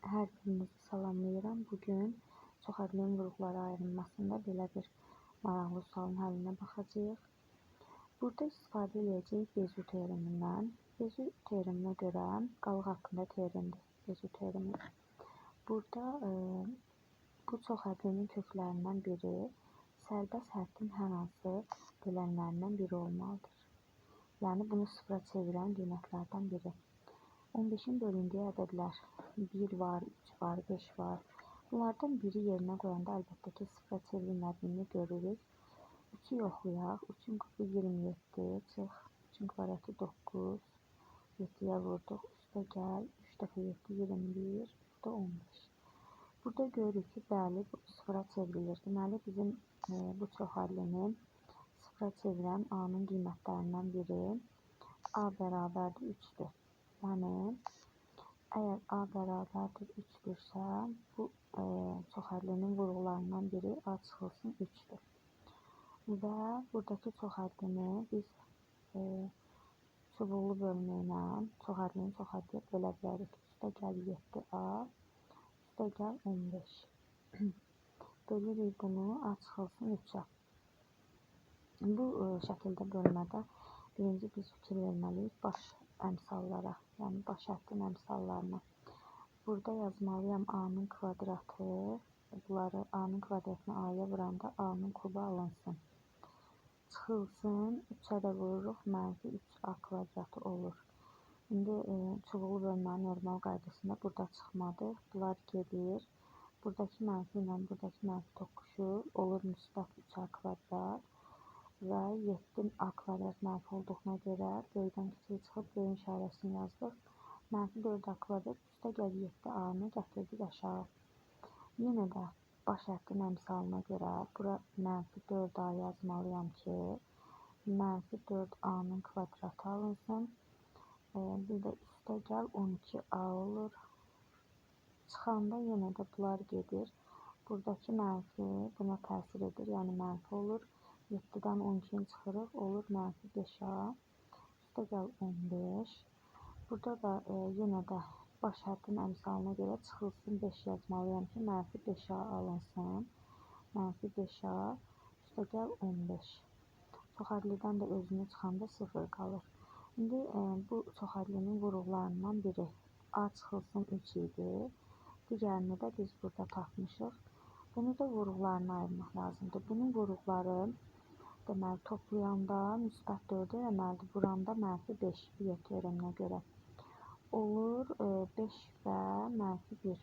Hər birinizi salamlayıram. Bugün çoxadlı vurğulara ayrılmasında belə bir maraqlı sualın həllinə baxacağıq. Burada istifadə edəcəyik Bezu teoremindən. Bezu teoreminə görə qalıq haqqında teoremdir. Bezu teoremi. Burada bu çoxadlının köklərindən biri sərbəst həddin hər hansı bölənlərindən biri olmalıdır. Yəni bunu sıfıra çevirən qiymətlərdən biri. 15-in bölündüyü ədədlər 1 var, 3 var, 5 var. Bunlardan biri yerinə qoyanda əlbəttə ki, sıfıra çevrilmədiyini görürük. 3-ü yoxlayaq. 3-ün küpü 27, çıx. 3-ün kvadratı 9. 7-yə vurduq. Üstə gəl. 3 dəfə 7, 21. Burada 15. Burada görürük ki, bəli, bu sıfıra çevrilir. Deməli, bizim bu çoxadlını sıfıra çevirən A-nın qiymətlərindən biri A bərabərdir 3-dür. Yəni, əgər A bərabərdir 3-dürsə, bu çoxadlının vurğularından biri A çıxılsın 3-dür. Və buradakı çoxadlını biz çubuqlu bölmə ilə çoxadlını çoxadlıya bölə bilərik. Üstə gəl 7A, üstə gəl 15. Bölürük bunu A çıxılsın 3-ə. Bu şəkildə bölmədə birinci biz fikir verməliyik baş əmsallara, yəni baş həddin əmsallarına. Burada yazmalıyam A-nın kvadratı, bunları A-nın kvadratını A-ya vuranda A-nın kubu alınsın. Çıxılsın, 3-ə də vururuq, mənfi 3A kvadratı olur. İndi çubuqlu bölmənin normal qaydasında burada çıxmadı, bunlar gedir. Buradakı mənfi ilə buradakı mənfi toqquşur, olur müsbət 3A kvadrat. Və 7A kvadrat mənfi olduğuna görə böyükdən kiçiyə çıxıb böyük işarəsini yazdıq. Mənfi 4A kvadrat üstə gəl 7A-nı gətirdik aşağı. Yenə də baş həddin əmsalına görə bura mənfi 4A yazmalıyam ki, mənfi 4A-nın kvadratı alınsın. Bir də üstə gəl 12A olur. Çıxanda yenə də bunlar gedir. Buradakı mənfi buna təsir edir, yəni mənfi olur. 7-dən 12-ni çıxırıq, olur mənfi 5A, üstə gəl 15. Burada da yenə də baş həddin əmsalına görə çıxılsın 5 yazmalıyam ki, mənfi 5A alınsın. Mənfi 5A, üstə gəl 15. Çoxadlıdan da özünü çıxanda 0 qalır. İndi bu çoxadlının vurğularından biri A çıxılsın 3 idi. Digərini də biz burada tapmışıq. Bunu da vurğularına ayırmaq lazımdır. Bunun vurğuları deməli, toplayanda müsbət 4 eləməlidir. Vuranda mənfi 5 Bezu teoreminə görə. Olur 5 və mənfi 1.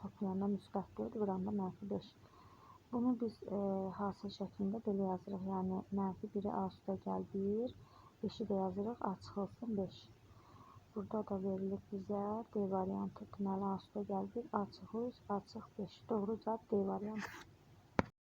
Toplayanda müsbət 4, vuranda mənfi 5. Bunu biz hasil şəklində belə yazırıq. Yəni, mənfi 1-i A üstə gəl 1, 5-i də yazırıq A çıxılsın 5. Burada da verilir bizə D variantı. Deməli, A üstə gəl 1, A çıx 3, A çıx 5. Doğru cavab D variantı.